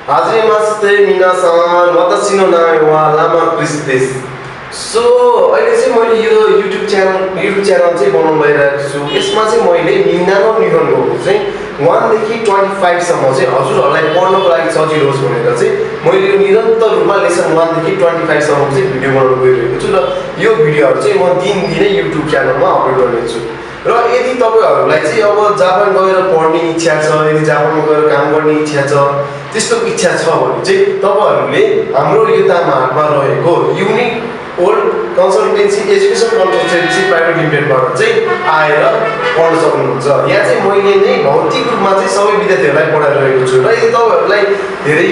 Hajimashite minasan, watashi no name wa Lama Chris desu. So, अहिले चाहिँ मैले यो युट्युब च्यानल चाहिँ बनाउनु भइरहेको छु। यसमा चाहिँ मैले निनानो निहनको चाहिँ 1 देखि 25 सम्म चाहिँ हजुरहरूलाई पढ्नको लागि सजिलो होस् भनेर चाहिँ मैले यो निरन्तर रूपमा लेसन 1 देखि 25 सम्म चाहिँ भिडियो बनाउन गइरहेको छु र यो भिडियोहरु चाहिँ म दिनदिनै युट्युब च्यानलमा अपलोड गर्नेछु। र यदि तपाईहरुलाई चाहिँ अब जापान गएर पढ्ने इच्छा छ, यदि जापानमा गएर काम गर्ने इच्छा छ, त्यस्तो इच्छा छ भने चाहिँ तपाईहरुले हाम्रो यो तामाहाटमा रहेको unique old consultancy education consultancy private लिमिटेडबाट चाहिँ आएर पढ्न सक्नुहुन्छ। यहाँ चाहिँ मैले नै भौतिक रूपमा चाहिँ सबै विद्यार्थीहरूलाई पढाइरहेको छु र यदि तपाईहरुलाई धेरै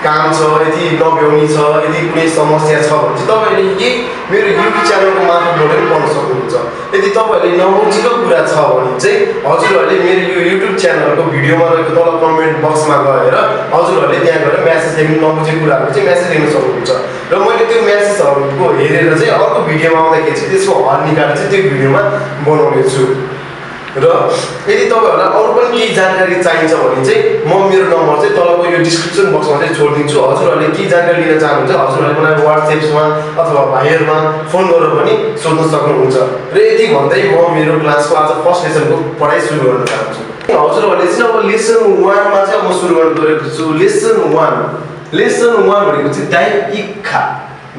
काम छ, यदि नभ्याउनी छ, यदि कुनै समस्या छ भने चाहिँ तपाईहरुले यही मेरो युट्युब च्यानलको मार्फतबाट पनि पढ्न सक्नुहुन्छ। यदि तपाईहरुले नबुझेको कुरा छ भने चाहिँ हजुरहरूले मेरो यो युट्युब च्यानलको भिडियोमा रहेको तल कमेन्ट बक्समा गएर हजुरहरूले त्यहाँ गएर मेसेज लेख्नु, नबुझेको कुराहरु चाहिँ मेसेज लेख्न सक्नुहुन्छ र मैले त्यो मेसेजहरुको हेरेर चाहिँ अर्को भिडियोमा आउँदाखेरि चाहिँ त्यसको हल निकालेर चाहिँ त्यो भिडियोमा बनाउने छु। र यदि तपाईहरुलाई अरु पनि केही जानकारी चाहिन्छ भने चाहिँ म मेरो नम्बर चाहिँ तलको यो डिस्क्रिप्सन बक्समा चाहिँ छोड्दिन्छु। हजुरहरूले के जानकारी लिन चाहनुहुन्छ हजुरहरूले मलाई WhatsAppमा अथवा भाइहरुमा फोन गरेर पनि सोध्न सक्नुहुन्छ। र यति भन्दै म मेरो क्लासको आज फर्स्ट लेसनको पढाइ सुरु गर्न चाहन्छु। हजुरहरूले चाहिँ अब लेसन 1 मा चाहिँ म सुरु गर्न गएको छु। लेसन 1 भनेको चाहिँ दाइइक्खा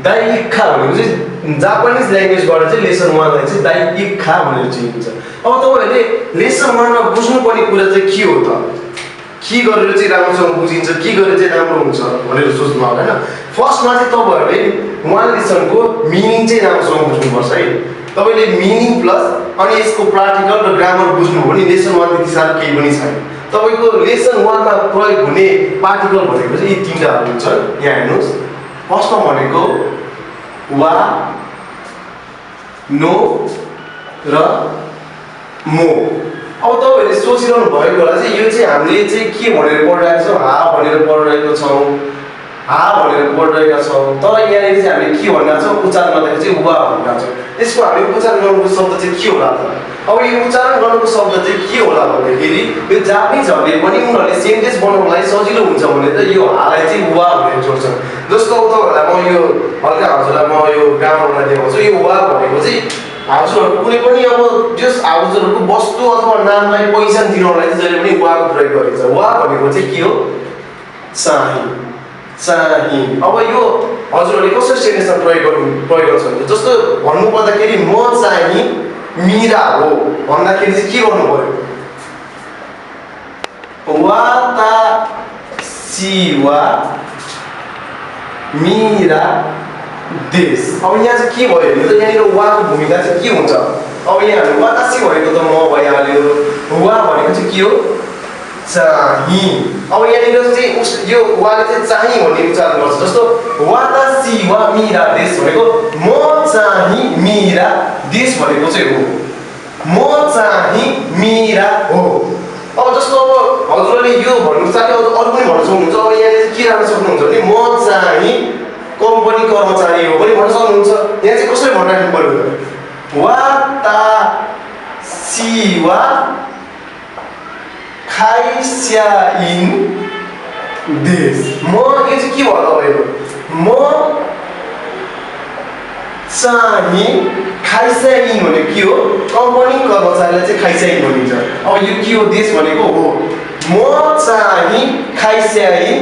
भनेको चाहिँ जापानिज ल्याङ्ग्वेजबाट चाहिँ लेसन 1 लाई चाहिँ दाइइक्खा भनेर चिनिन्छ। अब तपाईहरुले लेसन 1 मा बुझ्नुपर्ने कुरा चाहिँ के हो त? के गरेर चाहिँ राम्रोसँग बुझिन्छ, के गरेर चाहिँ राम्रो हुन्छ भनेर सोच्नु होला हैन। फर्स्टमा चाहिँ तपाईहरुले 1 लेसनको मिनिङ चाहिँ राम्रोसँग बुझ्नुपर्छ है। तपाईले मिनिङ प्लस अनि यसको प्राक्टिकल र ग्रामर बुझ्नु हो भने लेसन 1 देखि साथ केही पनि छैन। तपाईको लेसन 1 मा प्रयोग हुने पार्टिकल भनेको चाहिँ यी तीनटा हुन्छ। यहाँ हेर्नुस्, फर्स्टमा भनेको वा, नो र मो। अब तपाईहरुले सोचिरहनु भएको होला चाहिँ यो चाहिँ हामीले चाहिँ के भनेर पढिरहेका छौं, हा भनेर पढिरहेको छौं, हा भनेर पढिरहेका छौं। तर यहाँ चाहिँ हामीले के भनेका छौं, उच्चारण गर्दाखेरि चाहिँ वा भनेका छौं। यसको हामी उच्चारण गर्नुको शब्द चाहिँ के होला त? अब यो उच्चारण गर्नुको शब्द चाहिँ के होला भन्दाखेरि यो जापानिजहरुले पनि उनीहरुले सेन्टेन्स बनाउनको लागि सजिलो हुन्छ भने त यो हालाई चाहिँ वा भनेर जोड्छन्। जस्तो अब तपाईहरुलाई म यो हल्का हजुरलाई म यो ग्रामरलाई देखाउँछु। यो वा भनेको चाहिँ हजुरहरु कुनै पनि अब जस हजुरहरुको वस्तु अथवा नामलाई पहिचान दिनलाई चाहिँ जहिले पनि वाको प्रयोग गरिन्छ। वा भनेको चाहिँ के हो? चाहिँ। अब यो हजुरहरुले कसरी सेन्टेन्समा प्रयोग गर्छन्? जस्तो भन्नु पर्दाखेरि म चाहिँ मीरा हो भन्दाखेरि चाहिँ के गर्नु पर्यो? वातासी वा मीरा देश। अब यहाँ चाहिँ के भयो भने त यहाँनिर वाको भूमिका चाहिँ के हुन्छ? अब यहाँ वातासी भनेको त म भइहाल्यो, वा भनेको चाहिँ के हो? चाहिँ। अब यहाँनिर चाहिँ यो वाले चाहिँ चाहिँ भन्ने उच्चारण गर्छ। जस्तो वातासी वा मीरा देश भनेको म चाहिँ मीरा देश भनेको चाहिँ हो, म चाहिँ मीरा हो। अब जस्तो अब हजुरले यो भन्नु चाहे अरु पनि भन्न सक्नुहुन्छ। अब यहाँ के राख्न सक्नुहुन्छ भने म चाहिँ कम्पनी कर्मचारी हो पनि भन्न सक्नुहुन्छ। यहाँ चाहिँ कसरी भन्न पर्यो? वातासी वा खाइस्याइन देश। म यो चाहिँ के भयो तपाईको? म चाहिँ खाइस्याइन भनेको के हो? कम्पनी कर्मचारीलाई चाहिँ खाइस्याइन भनिन्छ। अब यो के हो? देश भनेको हो। म चाहिँ खाइस्याइन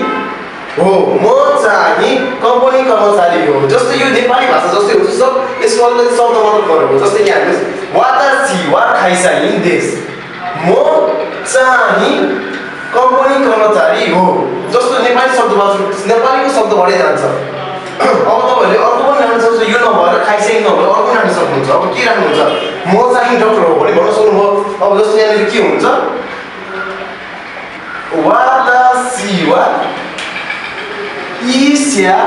हो, म चाहिँ कम्पनी कर्मचारी हो। जस्तो यो नेपाली भाषा जस्तै हो। सब यसको अलग शब्द मात्र फरक हो। जस्तै यहाँ हेर्नुस्, वातासी वा खाइस्याइन देश, म चाहिँ कम्पनी कर्मचारी हो। जस्तो नेपाली शब्दमा नेपालीको शब्द बढ्दै जान्छ। अब तपाईहरुले अर्को पनि राख्न सक्नुहुन्छ। यो नभएर खाइस्याइन नभएर अर्को राख्न सक्नुहुन्छ। अब के राख्नुहुन्छ? म चाहिँ डाक्टर हो भने भन्न सक्नुभयो। अब जस्तो यहाँनिर के हुन्छ? वातासी वा ईस्या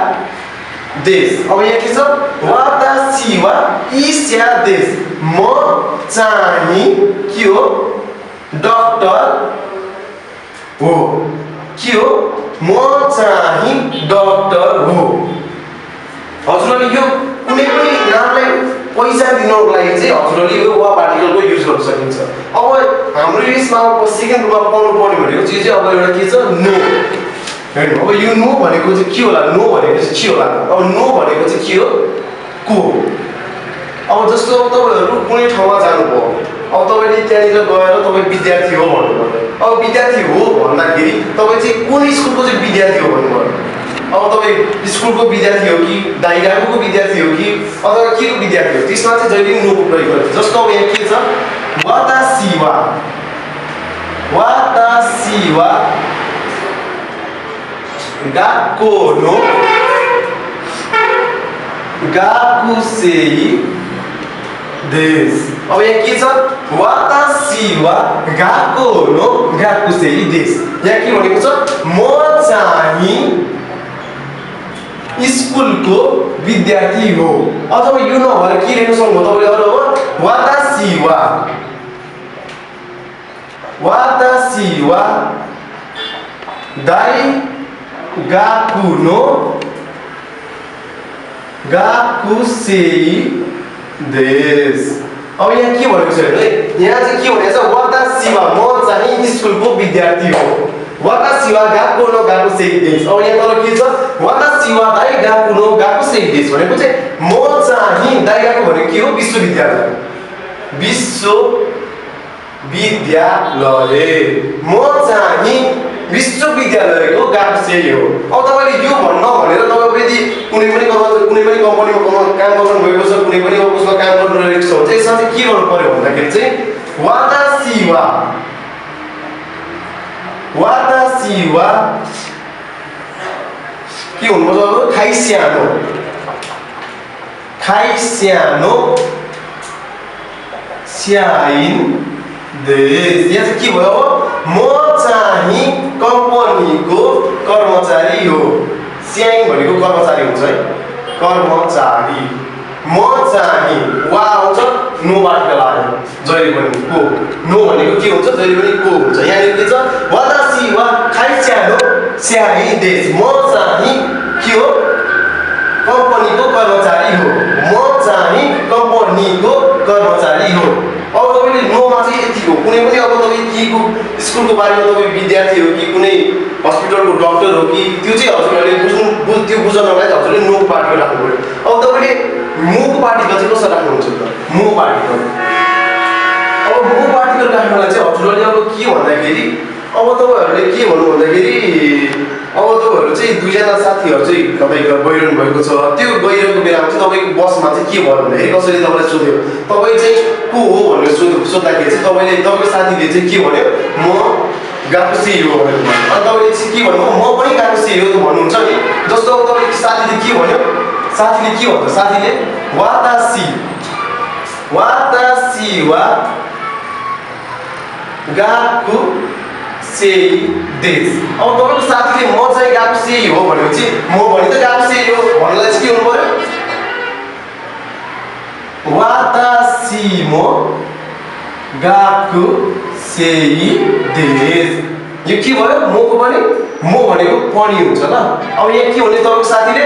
देश। अब यहाँ के छ? वातासी वा ईस्या देश, म चाहिँ के हो? डाक्टर हो। के हो? म चाहिँ डाक्टर हो। हजुरले यो कुनै पनि नामलाई पहिचान दिनको लागि चाहिँ हजुरले यो वा पार्टिकलको युज गर्न सकिन्छ। अब हाम्रो यसमा सेकेन्ड रूपमा पाउनु पर्ने भनेको चाहिँ अब एउटा के छ? नो। हैन अब यो नो भनेको चाहिँ के होला नो भनेको चाहिँ के होला अब नो भनेको चाहिँ के हो को अब जस्तो अब तपाईहरु कुनै ठाउँमा जानुभयो अब तपाईले त्यहाँनिर गएर तपाई विद्यार्थी हो भन्नुभयो अब विद्यार्थी हो भन्दाखेरि तपाई चाहिँ कुन स्कुलको चाहिँ विद्यार्थी हो भन्नुभयो अब तपाई स्कुलको विद्यार्थी हो कि दाइगाको विद्यार्थी हो कि अथवा के को विद्यार्थी हो त्यसमा चाहिँ जहिले पनि नो प्रयोग गर्छ जस्तो अब यहाँ के छ वातासीवा गाको नो गाकुसेई देश अब यहाँ के छ वातासीवा गाको नो गाकुसेई देश यहाँ के भनेको छ म चाहिँ स्कुलको विद्यार्थी हो अथवा यो नभएर के लेख्न सक्नुहुन्छ तपाईले अरु अब वातासीवा दाइ गाकु नो गाकुसेई देश अब यहाँ के भनेको छ है यहाँ चाहिँ के भनेको छ वातासीवा म चाहिँ स्कुलको विद्यार्थी हो वातासीवा गाकु नो गाकुसेई देश अब यहाँ तल के छ वातासीवा दाइ गाकु नो गाकुसेई देश भनेको चाहिँ म चाहिँ दाइ गाकु भनेको के हो विश्वविद्यालय म चाहिँ विश्वविद्यालयको गाकुसेई हो अब तपाईले यो भन्न भनेर तपाईले यदि कुनै पनि कम्पनीमा काम गर्नु भएको छ कुनै पनि अफिसमा काम गर्नु रहेको छ भने यसमा चाहिँ के गर्नु पर्यो भन्दाखेरि चाहिँ वातासीवा के हुनुपर्छ अब खाइस्यानो स्याइन देश यहाँ चाहिँ के भयो म चाहिँ कम्पनीको कर्मचारी हो स्याइन भनेको कर्मचारी हुन्छ है कर्मचारी म चाहिँ वा आउँछ नो पार्टिकल आयो जहिले पनि को नो भनेको के हुन्छ जहिले पनि को हुन्छ यहाँ के छ वातासीवा खाइस्यानो स्याइन देश म चाहिँ के हो कम्पनीको कर्मचारी हो म चाहिँ कम्पनीको कर्मचारी हो अब तपाईले नोमा चाहिँ यति हो कुनै पनि अब तपाई केको स्कुलको बारेमा तपाई विद्यार्थी हो कि कुनै हस्पिटलको डाक्टर हो कि त्यो चाहिँ हजुरले त्यो बुझ्नलाई हजुरले नो पार्टिकल राख्नु पर्यो अब तपाईले मोको पार्टिकल चाहिँ कसरी राख्नुहुन्छ त मो पार्टिकल अब मो पार्टिकल राख्नलाई चाहिँ हजुरले अब के भन्दाखेरि अब तपाईहरुले के भन्नु भन्दाखेरि अब तपाईहरु चाहिँ दुईजना साथीहरु चाहिँ तपाईको गइरहनु भएको छ त्यो गइरहेको बेलामा चाहिँ तपाईको बसमा चाहिँ के भयो भन्दाखेरि कसैले तपाईलाई सोध्यो तपाई चाहिँ को हो भनेर सोध्दाखेरि चाहिँ तपाईको साथीले चाहिँ के भन्यो म गाकुसेई हो भनेर भन्यो अनि तपाईले चाहिँ के भन्नु म पनि गाकुसेई हो भन्नुहुन्छ नि जस्तो अब तपाईको साथीले के भन्यो साथीले के भन्छ साथीले वातासीवा गाकुसेई देश अब तपाईको साथीले म चाहिँ गाकुसेई हो भनेपछि म पनि त गाकुसेई हो भन्नलाई चाहिँ के हुनु पर्यो वातासीमो गाकुसेई देश यो के भयो मोको पनि म भनेको पनि हुन्छ ल अब यहाँ के भने तपाईको साथीले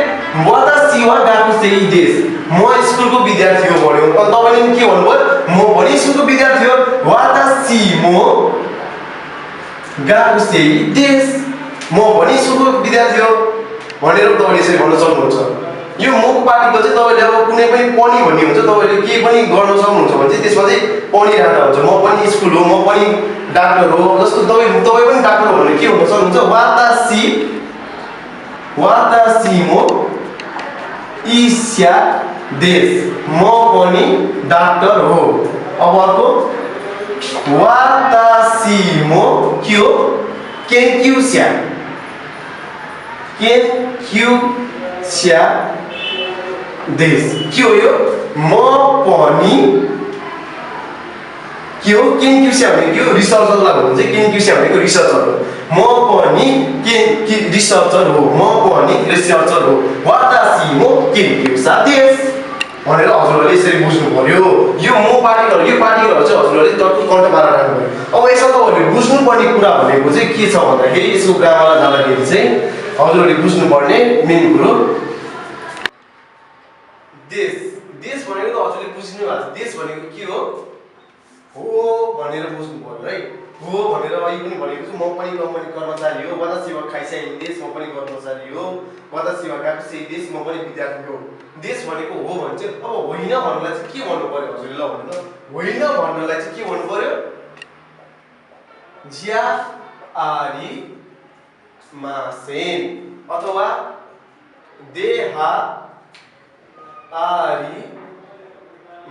वातासीवा गाकुसेई देश म स्कुलको विद्यार्थी हो भन्यो अनि तपाईले के भन्नुभयो म पनि स्कुलको विद्यार्थी हो वातासीमो गाकुसेई देश म पनि स्कुलको विद्यार्थी हो भनेर तपाईले यसरी भन्न सक्नुहुन्छ यो मुख पार्टिकल चाहिँ तपाईले अब कुनै पनि पनि भन्ने हुन्छ तपाईले के पनि गर्न सक्नुहुन्छ भने चाहिँ त्यसमा चाहिँ पनि राख्दा हुन्छ म पनि स्कुल हो म पनि डाक्टर हो जस्तो तपाईँ पनि डाक्टर हो भने के हुन सक्नुहुन्छ वातासीमो इस्या देश म पनि डाक्टर हो अब अर्को वातासीमो के हो केन्क्युस्या देश के हो यो म पनि के हो केन्क्युस्या भनेको रिसर्चरलाई भन्छ केन्क्युस्या भनेको रिसर्चर हो म पनि रिसर्चर हो म पनि रिसर्चर हो वातासीमो केन्क्युस्या देश भनेर हजुरहरूले यसरी बुझ्नु पर्यो यो म पार्टिकल यो पार्टिकलहरु चाहिँ हजुरहरूले टक्क कन्टमा राख्नु पर्यो अब यसमा तपाईहरुले बुझ्नुपर्ने कुरा भनेको चाहिँ के छ भन्दाखेरि यसको ग्रामरलाई जाँदाखेरि चाहिँ हजुरहरूले बुझ्नुपर्ने मेन कुरो देश देश भनेको त हजुरले बुझ्नु भएको छ देश भनेको के हो भनेर बुझ्नु पर्यो है हो भनेर अहिले पनि भनेको छु म पनि कम्पनी कर्मचारी अनुसार यो वातासी वा खाइसा देश म पनि गर्नु अनुसार यो वातासी वा गाकुसेई देश म पनि विद्यार्थी हो देश भनेको हो भने चाहिँ अब होइन भन्नलाई चाहिँ के भन्नु पर्यो हजुरले ल भन्नु त होइन भन्नलाई चाहिँ के भन्नु पर्यो ज्या आरी मासेन अथवा देहा आरी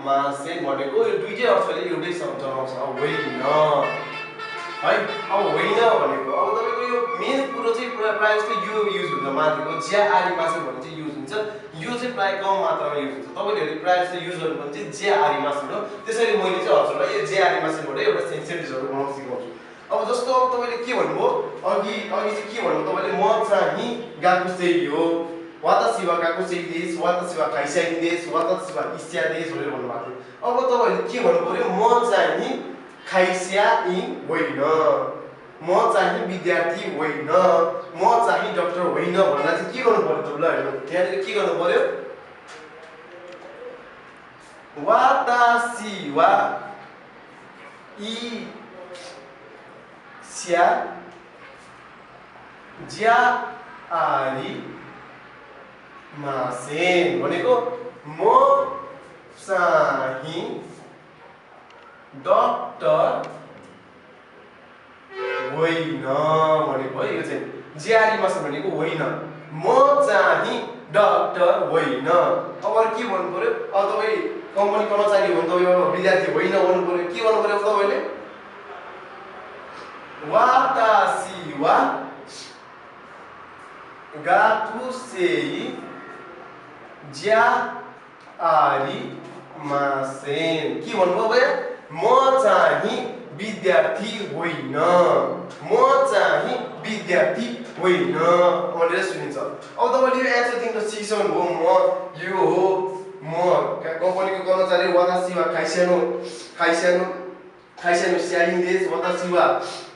मासेन भनेको यो दुईटै अर्थले एउटै शब्द आउँछ होइन है अब होइन भनेको अब तपाईको यो मेन कुरो चाहिँ प्राय जस्तो यो युज हुन्छ माथिको ज्या आरी मासेन भन्ने चाहिँ युज हुन्छ यो चाहिँ प्राय कम मात्रामा युज हुन्छ तपाईले प्राय जस्तो युज गर्नु भने चाहिँ ज्या आरी मासेन हो त्यसैले मैले चाहिँ हजुरलाई यो ज्या आरी मासेनबाट एउटा सेन्टेन्सहरु बनाउन सिकाउँछु अब जस्तो अब तपाईले के भन्नुभयो अघि चाहिँ के भन्नुभयो तपाईले म चाहिँ गाकुसेई हो वातासी वा गाकुसेई देश वातासी वा खाइसाई देश वातासी वा इस्या देश भनेर भन्नुभएको थियो अब तपाईले के भन्नु पर्यो म चाहिँ खाइस्या होइन म चाहिँ विद्यार्थी होइन म चाहिँ डाक्टर होइन भन्दा चाहिँ के गर्नु पर्यो तपाईलाई हेर्नु यहाँनिर के गर्नु पर्यो वातासी वा इस्या ज्या आरी मासेन भनेको म चाहिँ डाक्टर होइन भनेको है यो चाहिँ ज्यारी मासेन भनेको होइन म चाहिँ डाक्टर होइन अब के भन्नु पर्यो अब तपाई कम्पनी कर्मचारी हो तपाईँ विद्यार्थी होइन भन्नु पर्यो के भन्नु पर्यो तपाईले वातासी वा गाकुसेई ज्या आरी मासेन के भन्नुभयो भैया म चाहिँ विद्यार्थी होइन म चाहिँ विद्यार्थी होइन भनेर सुनिन्छ अब तपाईले यो एन्सर दिन सिक्सक्नु भयो म यो हो म कम्पनीको कर्मचारी वातासी वा खाइसानो स्यालिङ देश वातासी वा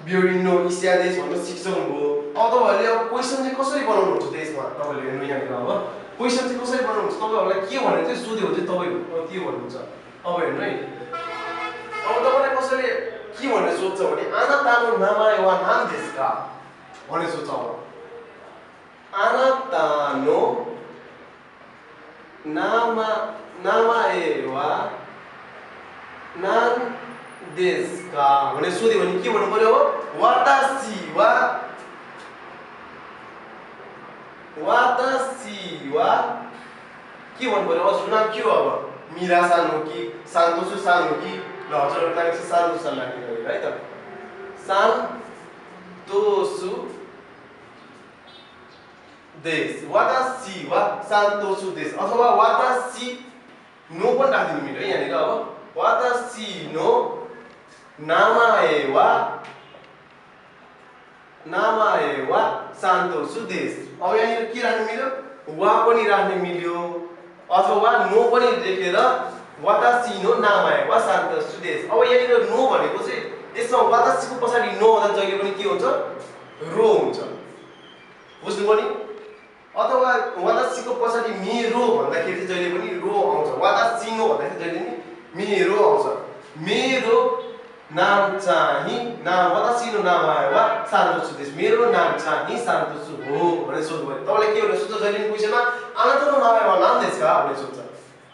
बियोरिनो इस्या देश भनेर सिक्सक्नु भयो अब तपाईहरुले अब क्वेशन चाहिँ कसरी बनाउनुहुन्छ त्यसमा तपाईले हेर्नु यहाँ अब क्वेशन चाहिँ कसरी बनाउनुहुन्छ तपाईहरुलाई के भनेर चाहिँ सोध्यो भने चाहिँ तपाई के भन्नुहुन्छ अब हेर्नु है अब तपाईलाई कसैले के भनेर सोध्छ भने आनातानो नामाए वा नाम देशका भनेर सोध्छ अब आनातानो नामाए वा नाम देशका भनेर सोध्यो भने के भन्नु पर्यो अब वातासी वा के भन्नु पर्यो हजुरको नाम के हो अब मिरा सान हो कि सान्तोसु सान हो कि ल हजुरको नाम चाहिँ सान्तोसु सान राख्नु है त सान्तोसु देश वातासी वा सान्तोसु देश अथवा वातासी नो पनि राख्दिनु मिल्यो है यहाँनिर अब वातासी नो नामाए वा सान्तोसु देश अब यहाँनिर के राख्नु मिल्यो वा पनि राख्नु मिल्यो अथवा नो पनि लेखेर वातासी नो नामाए वा सान्तोसु देश अब यहाँनिर नो भनेको चाहिँ यसमा वातासीको पछाडि नो हुँदा जहिले पनि के हुन्छ रो हुन्छ बुझ्नुभयो नि अथवा वातासीको पछाडि मेरो भन्दाखेरि चाहिँ जहिले पनि रो आउँछ वातासी नो भन्दाखेरि जहिले पनि मेरो आउँछ मेरो नाम चाहिँ नाम वातासी नो नामाए वा सान्तोसु देश मेरो नाम चाहिँ सान्तोसु हो भनेर सोध्नुभयो तपाईले के भनेर सोध्छ जहिले पनि क्वेशनमा आनातानो नामाए वा नाम देशका भनेर सोध्छ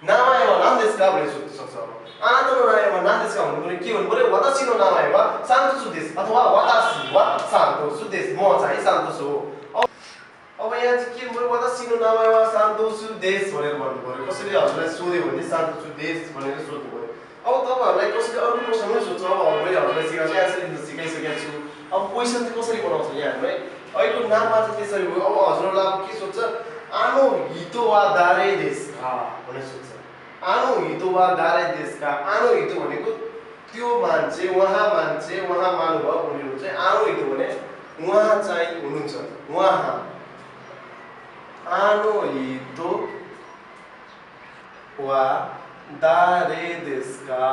नामाए वा नाम देशका भनेर सोध्न सक्छ आनातानो नामाए वा नाम देशका भन्नु पर्यो के भन्नु पर्यो वातासी नो नामाए वा सान्तोसु देश अथवा वातासी वा सान्तोसु देश म चाहिँ सान्तोसु हो अब यहाँ चाहिँ के भन्नु वातासी नो नामाए वा सान्तोसु देश भनेर भन्नु पर्यो कसैले हजुरलाई सोध्यो भने सान्तोसु देश भनेर सोध्नु पर्यो अब तपाईहरुलाई कसैले अरु प्रश्न पनि सोध्छ अब मैले हजुरलाई सिकाउँछु एन्सर दिन सिकाइसकेको छु अब क्वेशन चाहिँ कसरी बनाउँछ यहाँ है अहिलेको नाममा चाहिँ त्यसरी भयो अब हजुरलाई अब के सोध्छ आनो हितो वा दारे देशका भनेर सोध्छ आनो हितो वा दारे देशका आनो हितो भनेको त्यो मान्छे वहाँ मानुभव हुनुहुन्छ आनो हितो भने उहाँ चाहिँ हुनुहुन्छ उहाँ आनो हितो वा दारे देशका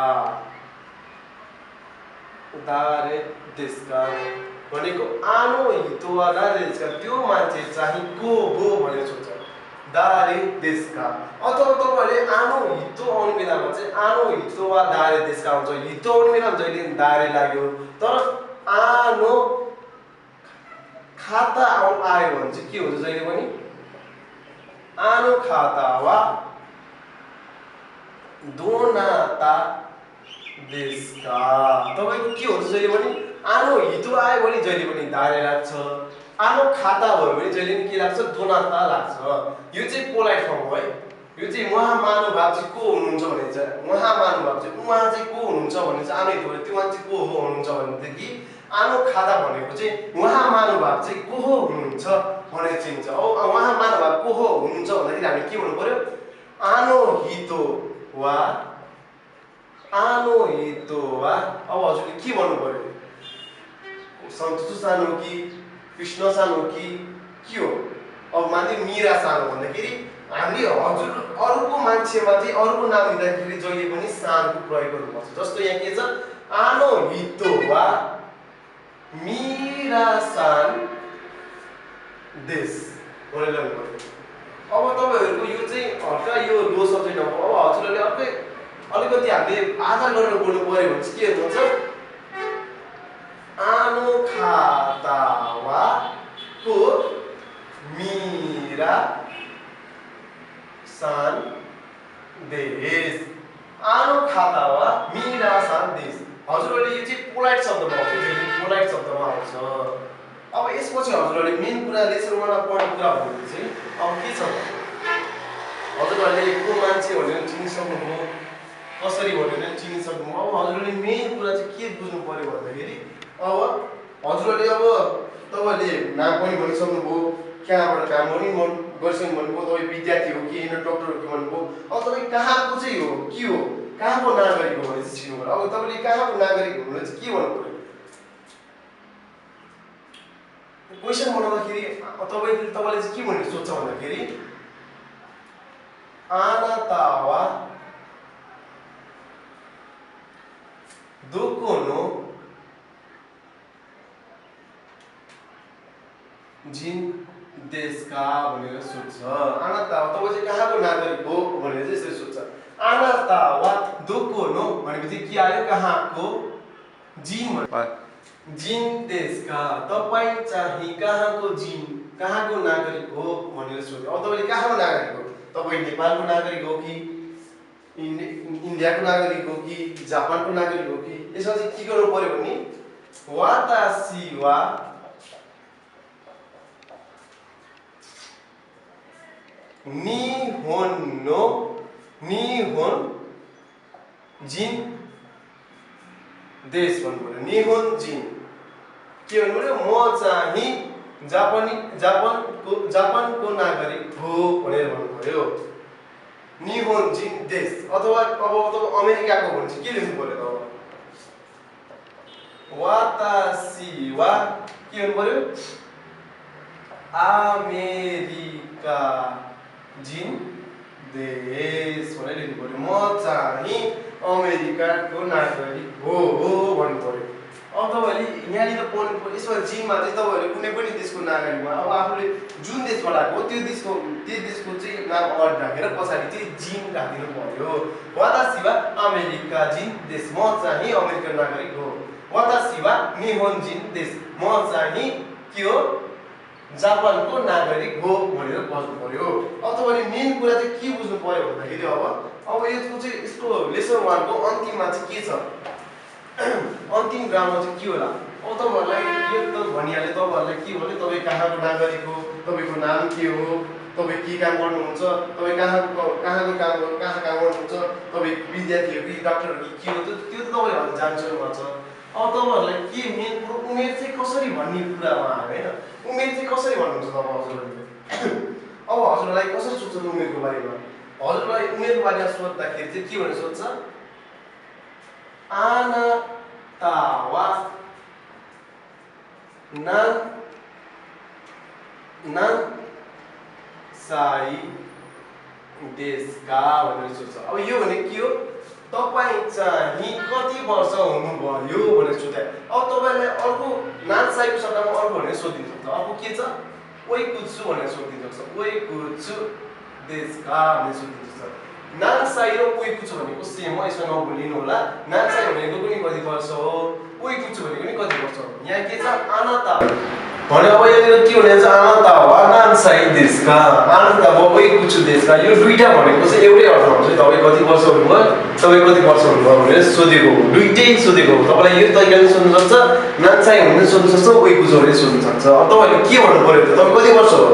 भनेको आनो हितो वा दारे देशका त्यो मान्छे चाहिँ को हो भनेर सोध्छ दारे देशका अथवा तपाईले आनो हितो आउने बेलामा चाहिँ आनो हितो वा दारे देशका हुन्छ हितो आउने बेलामा जहिले दारे लाग्यो तर आनो खाता आयो भने चाहिँ के हुन्छ जहिले पनि आनो खाता वा दोनाता देशका तपाईको के हुन्छ जहिले पनि आनो हितो आयो भने जहिले पनि दारे लाग्छ आनो खाता भयो भने जहिले पनि के लाग्छ दोनाता लाग्छ यो चाहिँ पोलाइट फर्म हो है यो चाहिँ महामानुभाव चाहिँ को हुनुहुन्छ भने चाहिँ महामानुभाव चाहिँ उहाँ चाहिँ को हुनुहुन्छ भने चाहिँ आनो हितो त्यो मान्छे को हो हुनुहुन्छ भनेदेखि आनो खाता भनेको चाहिँ महामानुभाव चाहिँ को हो हुनुहुन्छ भनेर चिन्छ अब महामानुभाव को हो हुनुहुन्छ भन्दाखेरि हामी के भन्नु पर्यो आनो हितो वा अब हजुरले के भन्नु पर्यो सन्तोष सान हो कि कृष्ण सान हो कि के हो अब माने मीरा सान हो भन्दाखेरि हामीले हजुर अरूको मान्छेमा चाहिँ अरूको नाम लिँदाखेरि जहिले पनि सानको प्रयोग गर्नुपर्छ जस्तो यहाँ के छ आनो हितो वा मीरा सान देश भनेर ल्याउनु पर्यो अब तपाईहरुको यो चाहिँ हल्का यो लो सब्जेक्ट हो अब हजुरले अर्कै अलिकति हामीले आधार गरेर बोल्नु पर्यो भने चाहिँ के हुन्छ आनो खाता वा को मीरा सान देश आनो खाता वा मीरा सान देश हजुरले यो चाहिँ पोलाइट शब्दमा आउँछ जहिले पोलाइट शब्दमा आउँछ अब यसपछि हजुरले मेन कुरा लेसन 1 मा पढ्ने कुरा भनेको चाहिँ अब के छ हजुरले को मान्छे भनेर चिनिसक्नुभयो कसरी भनेर चिनिसक्नुभयो अब हजुरले मेन कुरा चाहिँ के बुझ्नु पर्यो भन्दाखेरि अब हजुरले अब तपाईले नाम पनि भनिसक्नुभयो कहाँबाट काम गरिसक्नु भन्नुभयो तपाईँ विद्यार्थी हो कि डक्टर हो कि भन्नुभयो अब तपाईँ कहाँको चाहिँ हो के हो कहाँको नागरिक हो भने चाहिँ चिन्नु पर्यो अब तपाईँले कहाँको नागरिक हुनुहुन्छ चाहिँ के भन्नु पर्यो क्वेसन बनाउँदाखेरि तपाईले चाहिँ के भनेर सोध्छ भन्दाखेरि आनातावा दोकोनो जिन देशका भनेर सोध्छ आनातावा तपाईँ चाहिँ कहाँको नागरिक हो भनेर चाहिँ यसरी सोध्छ आनातावा दोकोनो भनेपछि के आयो कहाँको जिन जिन देशका तपाईँ चाहिँ कहाँको जिन कहाँको नागरिक हो भनेर सोध्यो अब तपाईँले कहाँको नागरिक हो तपाईँ नेपालको नागरिक हो कि इन्डियाको नागरिक हो कि जापानको नागरिक हो कि यसमा चाहिँ के गर्नु पर्यो भने वातासी वा निहोन जिन देश भन्नु पर्यो निहोन जिन के भन्नु पर्यो म चाहिँ जापानको नागरिक हो भनेर भन्नु पर्यो निहोन जिन देश अथवा अब अमेरिकाको भने चाहिँ के लेख्नु पर्यो अब वातासी वा के भन्नु पर्यो अमेरिका जिन देश भनेर लेख्नु पर्यो म चाहिँ अमेरिकाको नागरिक हो भन्नु पर्यो अब तपाईहरुले यहाँनिर पढ्नु पर्यो यसमा जिनमा चाहिँ तपाईहरुले कुनै पनि देशको नागरिकमा अब आफूले जुन देशबाट आएको त्यो देशको चाहिँ नाम अगाडि राखेर पछाडि चाहिँ जिन राखिदिनु पर्यो वातासी वा अमेरिका जिन देश म चाहिँ अमेरिकन नागरिक हो वातासी वा निहोन जिन देश म चाहिँ के हो जापानको नागरिक हो भनेर बुझ्नु पर्यो अब तपाईले मेन कुरा चाहिँ के बुझ्नु पर्यो भन्दाखेरि अब यसको चाहिँ यसको लेसन 1 को अन्तिममा चाहिँ के छ अन्तिम ग्रामर चाहिँ के होला अब तपाईहरुलाई यो त भनिहाले तपाईहरुलाई के भन्यो तपाई कहाँको नागरिक हो तपाईको नाम के हो तपाई के काम गर्नुहुन्छ तपाई कहाँको काम गर्नुहुन्छ तपाई विद्यार्थी हो कि डाक्टर हो कि के हो त्यो त तपाईहरुले जान्छनु भन्छ अब तपाईहरुलाई के मेन कुरो उमेर चाहिँ कसरी भन्ने कुरामा आयो हैन उमेर चाहिँ कसरी भन्नुहुन्छ तपाईँ हजुरहरूले अब हजुरलाई कसरी सोध्छ उमेरको बारेमा हजुरलाई उमेरको बारेमा सोध्दाखेरि चाहिँ के भनेर सोध्छ आनातावा नान साई देशका भनेर सोध्छ अब यो भने के हो तपाईँ चाहिँ कति वर्ष हुनुभयो भनेर सोध्यो अब तपाईलाई अर्को नानसाईको शब्दमा अर्को भनेर सोधिन सक्छ अर्को के छ ओइकुत्सु भनेर सोधिन सक्छ ओइकुत्सु देशका भनेर सोधिन सक्छ नानसाई र ओइकुत्सु भनेको सेम हो यसमा नभुलिनु होला नानसाई भनेको पनि कति वर्ष हो ओइकुत्सु भनेको पनि कति वर्ष हो यहाँ के छ आनाता भने अब यहाँनिर के हुने छ आनन्द वा नान्साई देशका आनन्द बबै कुछु देशका यो दुईटा भनेको चाहिँ एउटै अर्थ हुन्छ तपाईँ कति वर्ष हुनुभयो तपाईँ कति वर्ष हुनुभयो भनेर सोधेको हो दुईटै सोधेको हो तपाईँलाई यो तरिकाले सोध्नु सक्छ नान्साई हुने सोध्नु सक्छ उही कुछोले सोध्नु सक्छ अब तपाईँले के भन्नु पर्यो त तपाईँ कति वर्ष हो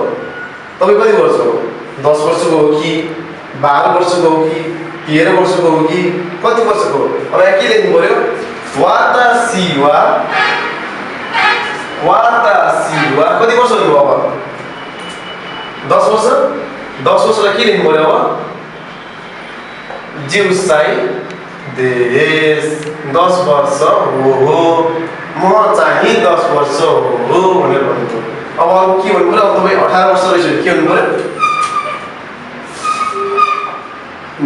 तपाईँ कति वर्ष हो 10 वर्षको हो कि 12 वर्षको हो कि 13 वर्षको हो कि कति वर्षको हो अब यहाँ के लेख्नु पर्यो वातासी वा कति वर्ष हुनुभयो अब 10 वर्ष 10 वर्षलाई के लेख्नु पर्यो अब जिउसाई देश 10 वर्ष हो म चाहिँ 10 वर्ष हो भनेर भन्नु अब के भन्नु पर्यो अब तपाईँ 18 वर्ष रहेछ के भन्नु पर्यो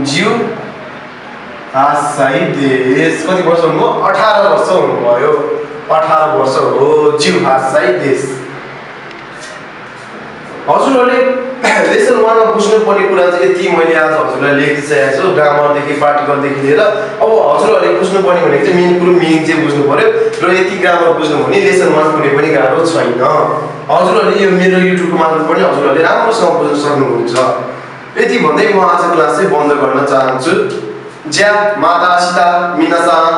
जिउ हासाई देश कति वर्ष हुनुभयो 18 वर्ष हुनुभयो 18 वर्ष हो जिउ हासाई देश हजुरहरूले लेसन 1 मा बुझ्नुपर्ने कुरा चाहिँ यति मैले आज हजुरलाई लेखिसकेको छु ग्रामरदेखि पार्टिकलदेखि लिएर अब हजुरहरूले बुझ्नुपर्ने भनेको चाहिँ मेन कुरो मिनिङ चाहिँ बुझ्नु पर्यो र यति ग्रामर बुझ्नु भने लेसन 1 कुनै पनि गाह्रो छैन हजुरहरूले यो मेरो युट्युबको मार्फत पनि हजुरहरूले राम्रोसँग बुझ्न सक्नुहुन्छ यति भन्दै म आज क्लास चाहिँ बन्द गर्न चाहन्छु ज्या माता सीता मिनासान